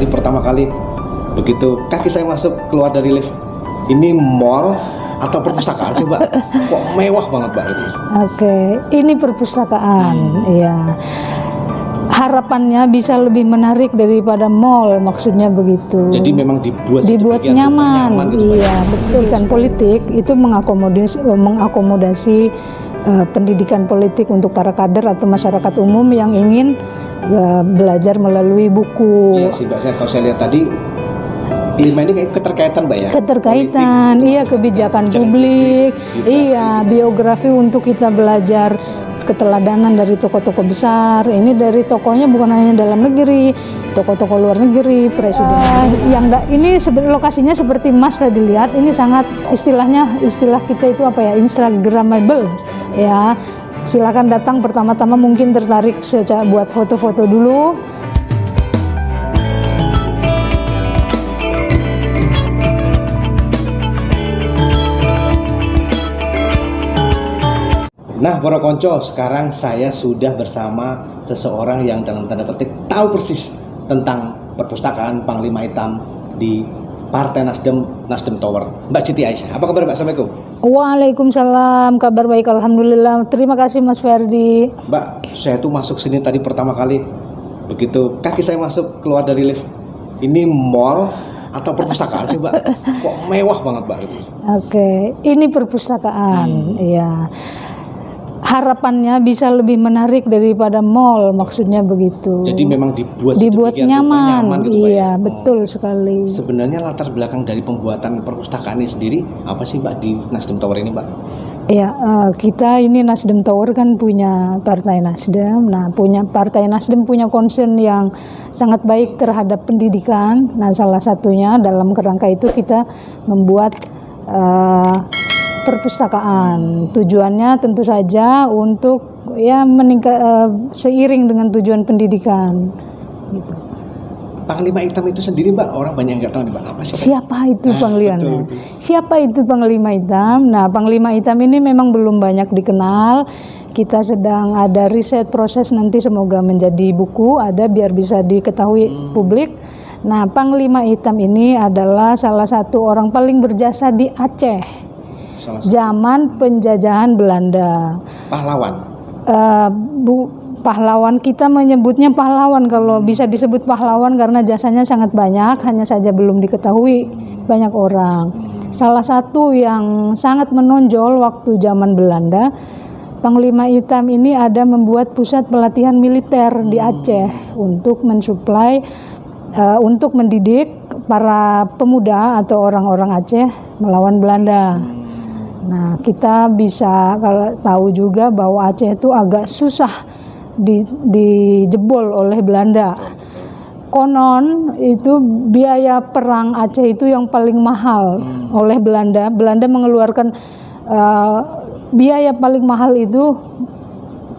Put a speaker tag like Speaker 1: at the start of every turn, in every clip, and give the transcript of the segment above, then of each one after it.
Speaker 1: tadi pertama kali begitu kaki saya masuk keluar dari lift, ini mall atau perpustakaan sih Mbak? Kok mewah banget Mbak itu?
Speaker 2: Oke, ini perpustakaan, ya. Harapannya bisa lebih menarik daripada mall, maksudnya begitu.
Speaker 1: Jadi memang dibuat
Speaker 2: nyaman,
Speaker 1: gitu,
Speaker 2: iya betul. Kan politik itu mengakomodasi pendidikan politik untuk para kader atau masyarakat umum yang ingin belajar melalui buku.
Speaker 1: Iya sih Mbak, kalau saya lihat tadi 5 ini kayak keterkaitan Mbak ya?
Speaker 2: Keterkaitan, politik, iya kebijakan publik, iya biografi untuk kita belajar keteladanan dari tokoh-tokoh besar. Ini dari tokohnya bukan hanya dalam negeri, tokoh-tokoh luar negeri, presiden. Ini lokasinya seperti Mas tadi lihat, ini sangat istilah kita itu apa ya, Instagramable ya. Silakan datang, pertama-tama mungkin tertarik buat foto-foto dulu.
Speaker 1: Nah, para konco, sekarang saya sudah bersama seseorang yang dalam tanda petik tahu persis tentang perpustakaan Panglima Hitam di Partai Nasdem Tower. Mbak Siti Aisyah, apa kabar Mbak? Assalamualaikum.
Speaker 2: Waalaikumsalam, kabar baik alhamdulillah. Terima kasih Mas Ferdi.
Speaker 1: Mbak, saya tuh masuk sini tadi pertama kali begitu kaki saya masuk keluar dari lift, ini mall atau perpustakaan sih Mbak? Kok mewah banget Mbak itu?
Speaker 2: Oke, ini perpustakaan, ya. Harapannya bisa lebih menarik daripada mall, maksudnya begitu.
Speaker 1: Jadi memang dibuat
Speaker 2: nyaman
Speaker 1: gitu,
Speaker 2: iya, betul sekali.
Speaker 1: Sebenarnya latar belakang dari pembuatan perpustakaan ini sendiri apa sih Mbak di Nasdem Tower ini Mbak?
Speaker 2: Ya, kita ini Nasdem Tower kan punya Partai Nasdem. Nah, Partai Nasdem punya concern yang sangat baik terhadap pendidikan. Nah, salah satunya dalam kerangka itu kita membuat perpustakaan. Tujuannya tentu saja untuk ya seiring dengan tujuan pendidikan. Gitu.
Speaker 1: Panglima Hitam itu sendiri Mbak, orang banyak yang nggak tahu nih Mbak, apa sih?
Speaker 2: Siapa itu Panglima? Siapa itu Panglima Hitam? Nah, Panglima Hitam ini memang belum banyak dikenal. Kita sedang ada riset proses, nanti semoga menjadi buku, ada biar bisa diketahui publik. Nah, Panglima Hitam ini adalah salah satu orang paling berjasa di Aceh. Zaman penjajahan Belanda.
Speaker 1: Pahlawan.
Speaker 2: Pahlawan, kita menyebutnya pahlawan kalau bisa disebut pahlawan karena jasanya sangat banyak, hanya saja belum diketahui banyak orang. Salah satu yang sangat menonjol waktu zaman Belanda, Panglima Hitam ini ada membuat pusat pelatihan militer di Aceh untuk mensuplai untuk mendidik para pemuda atau orang-orang Aceh melawan Belanda. Nah, kita bisa tahu juga bahwa Aceh itu agak susah dijebol oleh Belanda. Konon itu biaya perang Aceh itu yang paling mahal oleh Belanda. Belanda mengeluarkan biaya paling mahal itu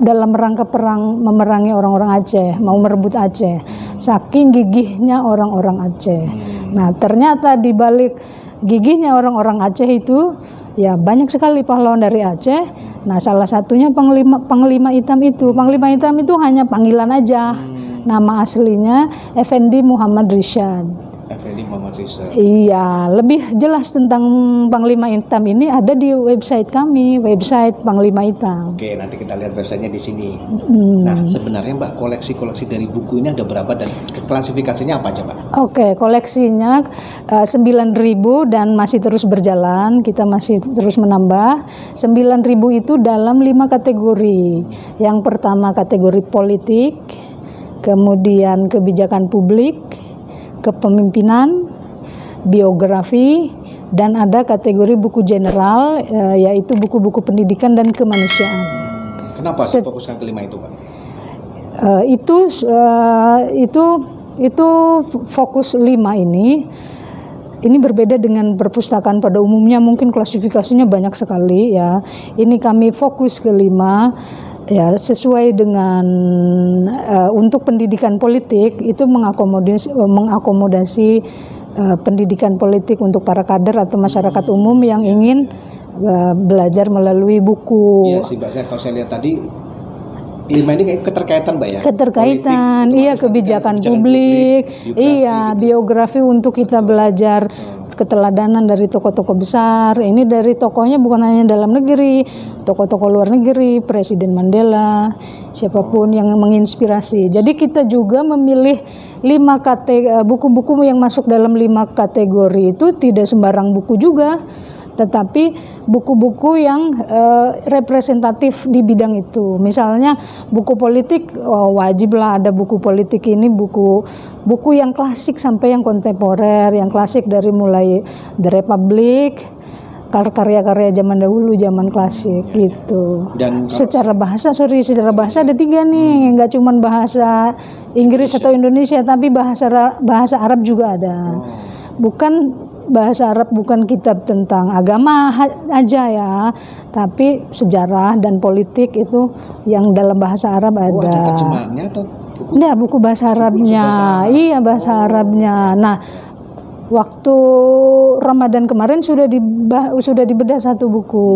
Speaker 2: dalam rangka perang memerangi orang-orang Aceh, mau merebut Aceh. Saking gigihnya orang-orang Aceh. Nah, ternyata di balik gigihnya orang-orang Aceh itu ya banyak sekali pahlawan dari Aceh. Nah, salah satunya Panglima Hitam itu. Panglima Hitam itu hanya panggilan aja. Nama aslinya Effendi Muhammad Risyad.
Speaker 1: Effendi Muhammad Risyad.
Speaker 2: Iya, lebih jelas tentang Panglima Hitam ini ada di website kami, website Panglima Hitam.
Speaker 1: Oke, nanti kita lihat websitenya di sini. Nah, sebenarnya Mbak, koleksi-koleksi dari buku ini ada berapa dan klasifikasinya apa aja Mbak? Oke,
Speaker 2: koleksinya 9.000 dan masih terus berjalan, kita masih terus menambah. 9.000 itu dalam 5 kategori. Yang pertama kategori politik, kemudian kebijakan publik, kepemimpinan, biografi, dan ada kategori buku general, yaitu buku-buku pendidikan dan kemanusiaan.
Speaker 1: Kenapa difokuskan ke 5 itu Pak?
Speaker 2: Itu fokus 5 ini berbeda dengan perpustakaan pada umumnya, mungkin klasifikasinya banyak sekali ya. Ini kami fokus ke 5. Ya, sesuai dengan untuk pendidikan politik itu mengakomodasi pendidikan politik untuk para kader atau masyarakat umum yang ingin belajar melalui buku.
Speaker 1: Iya sih Mbak, kalau saya lihat tadi 5 5 ini kayak keterkaitan Mbak ya?
Speaker 2: Keterkaitan,
Speaker 1: Politik,
Speaker 2: iya, kebijakan publik, iya, biografi untuk kita belajar keteladanan dari tokoh-tokoh besar. Ini dari tokohnya bukan hanya dalam negeri, tokoh-tokoh luar negeri, Presiden Mandela, siapapun yang menginspirasi. Jadi kita juga memilih 5 buku-buku yang masuk dalam 5 kategori itu tidak sembarang buku juga, tetapi buku-buku yang representatif di bidang itu. Misalnya buku politik, wajiblah ada buku politik ini, buku yang klasik sampai yang kontemporer, yang klasik dari mulai The Republic, karya-karya zaman dahulu, zaman klasik gitu. Dan secara bahasa ada 3 nih, nggak cuma bahasa Inggris atau Indonesia, tapi bahasa Arab juga ada. Bukan bahasa Arab, bukan kitab tentang agama aja ya, tapi sejarah dan politik itu yang dalam bahasa Arab ada.
Speaker 1: Ada terjemahannya atau buku?
Speaker 2: Enggak, buku bahasa Arabnya. Iya, bahasa Arabnya. Nah, waktu Ramadan kemarin sudah dibedah 1 buku.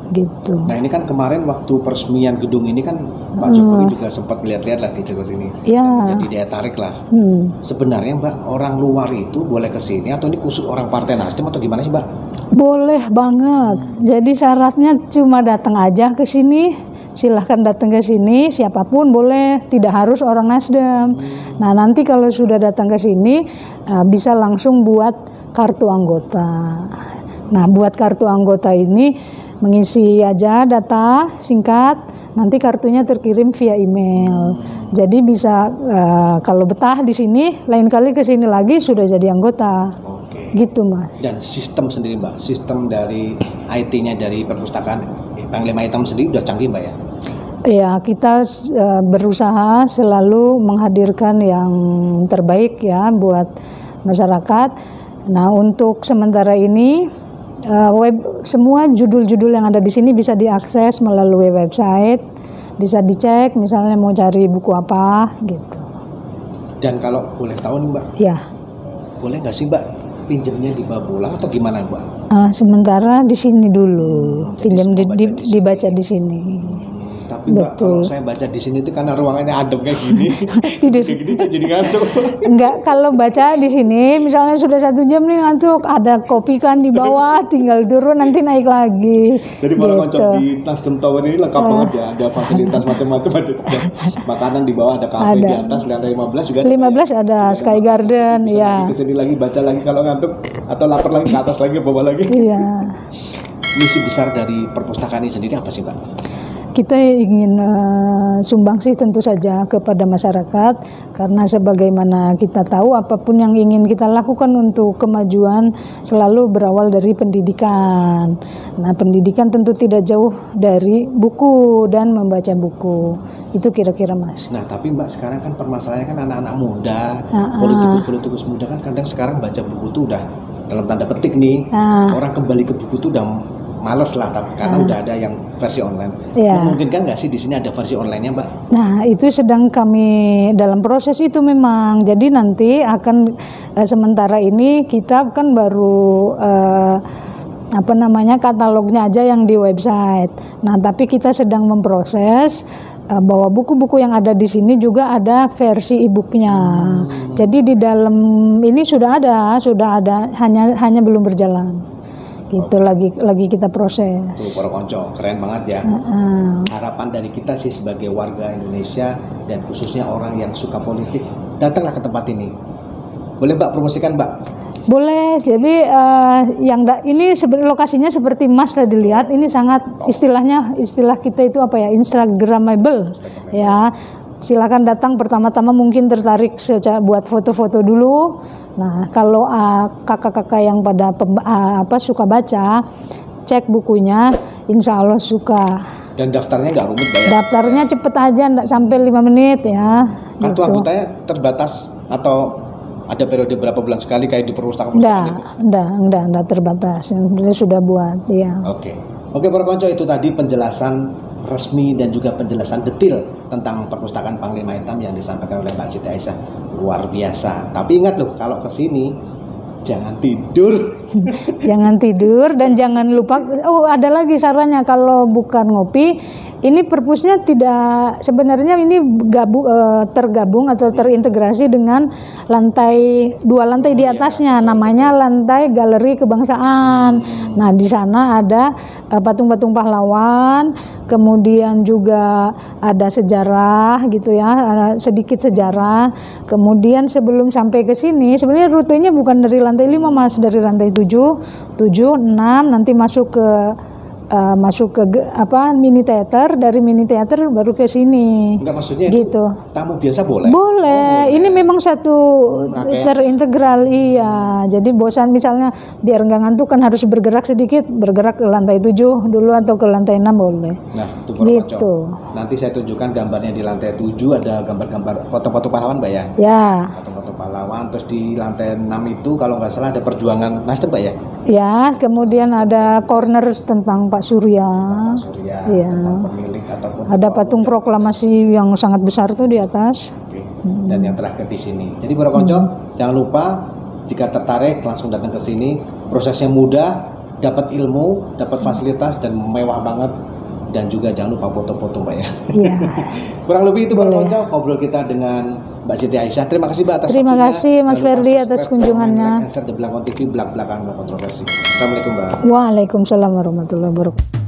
Speaker 2: Gitu.
Speaker 1: Nah, ini kan kemarin waktu peresmian gedung ini kan Pak Jokowi juga sempat lihat-lihat lah di sini.
Speaker 2: Ya.
Speaker 1: Jadi daya tarik lah. Sebenarnya Mbak, orang luar itu boleh ke sini atau ini khusus orang Partai Nasdem atau gimana sih Mbak?
Speaker 2: Boleh banget. Jadi syaratnya cuma datang aja ke sini. Silahkan datang ke sini, siapapun boleh, tidak harus orang Nasdem. Nah, nanti kalau sudah datang ke sini bisa langsung buat kartu anggota. Nah, buat kartu anggota ini mengisi aja data singkat, nanti kartunya terkirim via email. Jadi bisa kalau betah di sini, lain kali ke sini lagi sudah jadi anggota.
Speaker 1: Oke.
Speaker 2: Gitu Mas.
Speaker 1: Dan sistem sendiri Mbak, sistem dari IT-nya dari perpustakaan Panglima Hitam sendiri udah canggih Mbak ya?
Speaker 2: Ya, kita berusaha selalu menghadirkan yang terbaik ya buat masyarakat. Nah, untuk sementara ini semua judul-judul yang ada di sini bisa diakses melalui website, bisa dicek misalnya mau cari buku apa gitu.
Speaker 1: Dan kalau boleh tahu nih Mbak, ya, boleh nggak sih Mbak pinjamnya dibawa pulang atau gimana Mbak?
Speaker 2: Sementara di sini dulu, pinjam dibaca di sini.
Speaker 1: Tapi Mbak, kalau saya baca di sini itu karena ruangannya adem kayak gini,
Speaker 2: tidur
Speaker 1: kayak gini jadi ngantuk.
Speaker 2: Enggak, kalau baca di sini, misalnya sudah 1 jam nih ngantuk, ada kopi kan di bawah, tinggal turun nanti naik lagi.
Speaker 1: Jadi malah gitu. Di Nasdem Tower ini lengkap banget ya, ada fasilitas macam-macam, ada makanan di bawah, ada kafe di atas, lantai 15 juga.
Speaker 2: 15 ada Sky Garden, ya.
Speaker 1: Kesini lagi baca lagi kalau ngantuk atau lapar lagi ke atas lagi, bawah lagi.
Speaker 2: Iya.
Speaker 1: Misi besar dari perpustakaan ini sendiri apa sih Mbak?
Speaker 2: Kita ingin sumbangsi tentu saja kepada masyarakat, karena sebagaimana kita tahu apapun yang ingin kita lakukan untuk kemajuan selalu berawal dari pendidikan. Nah, pendidikan tentu tidak jauh dari buku dan membaca buku. Itu kira-kira Mas.
Speaker 1: Nah, tapi Mbak, sekarang kan permasalahannya kan anak-anak muda, politikus-politikus muda kan kadang sekarang baca buku tuh udah dalam tanda petik nih, orang kembali ke buku tuh udah males lah, tapi karena udah ada yang versi online. Memungkinkan nggak sih di sini ada versi online-nya Mbak? Nah,
Speaker 2: itu sedang kami dalam proses itu memang. Jadi nanti akan sementara ini kita kan baru katalognya aja yang di website. Nah, tapi kita sedang memproses bahwa buku-buku yang ada di sini juga ada versi e-booknya. Jadi di dalam ini sudah ada, hanya belum berjalan. Gitu. Lagi kita proses.
Speaker 1: Tuh, para konco, keren banget ya. Harapan dari kita sih sebagai warga Indonesia dan khususnya orang yang suka politik, datanglah ke tempat ini. Boleh Mbak promosikan Mbak?
Speaker 2: Boleh. Jadi ini lokasinya seperti Mas tadi lihat, ini sangat istilah kita itu apa ya, Instagramable ya. Silakan datang, pertama-tama mungkin tertarik buat foto-foto dulu. Nah, kalau kakak-kakak yang pada suka baca, cek bukunya, insya Allah suka.
Speaker 1: Dan daftarnya nggak rumit Mbak ya?
Speaker 2: Daftarnya cepet aja, nggak sampai 5 menit ya.
Speaker 1: Kartu anggotanya terbatas atau ada periode berapa bulan sekali kayak di perpustakaan?
Speaker 2: Enggak terbatas. Yang sudah buat ya.
Speaker 1: Oke, para konco, itu tadi penjelasan resmi dan juga penjelasan detail tentang perpustakaan Panglima Hitam yang disampaikan oleh Mbak Siti Aisyah. Luar biasa. Tapi ingat loh, kalau ke sini jangan tidur.
Speaker 2: Jangan tidur dan jangan lupa, ada lagi sarannya, kalau bukan ngopi, Ini perpusnya tidak, sebenarnya ini tergabung atau terintegrasi dengan dua lantai di atasnya, namanya lantai galeri kebangsaan. Nah, di sana ada patung-patung pahlawan, kemudian juga ada sejarah gitu ya, ada sedikit sejarah. Kemudian sebelum sampai ke sini, sebenarnya rutenya bukan dari lantai 5 Mas, dari lantai 7, 6, nanti masuk ke mini theater, dari mini theater baru ke sini.
Speaker 1: Enggak, maksudnya
Speaker 2: gitu.
Speaker 1: Itu tamu biasa boleh?
Speaker 2: Boleh. Ini memang satu terintegral, iya. Jadi bosan misalnya biar nggak ngantuk kan harus bergerak sedikit, bergerak ke lantai 7 dulu atau ke lantai 6 boleh.
Speaker 1: Nah, itu
Speaker 2: gitu.
Speaker 1: Nanti saya tunjukkan gambarnya di lantai 7 ada gambar-gambar foto-foto pahlawan, Mbak ya?
Speaker 2: Ya.
Speaker 1: Foto-foto pahlawan, terus di lantai 6 itu kalau nggak salah ada perjuangan Nasdem, Mbak ya?
Speaker 2: Ya, kemudian ada corner tentang Pak Surya.
Speaker 1: Pak Surya,
Speaker 2: ya.
Speaker 1: tentang pemilik ataupun
Speaker 2: ada patung proklamasi yang sangat besar tuh di atas.
Speaker 1: Oke. Dan yang terakhir di sini. Jadi para konco, jangan lupa jika tertarik langsung datang ke sini. Prosesnya mudah, dapat ilmu, dapat fasilitas dan mewah banget. Dan juga jangan lupa foto-foto, Mbak ya.
Speaker 2: Iya.
Speaker 1: Kurang lebih itu para konco ngobrol kita dengan Mbak Siti Aisyah. Terima kasih Mbak atas
Speaker 2: Terima
Speaker 1: waktunya.
Speaker 2: kasih Mas Ferdi atas kunjungannya.
Speaker 1: Like, share, The Belakang TV, belak-belakan kontroversi. Assalamualaikum Mbak.
Speaker 2: Waalaikumsalam warahmatullahi wabarakatuh.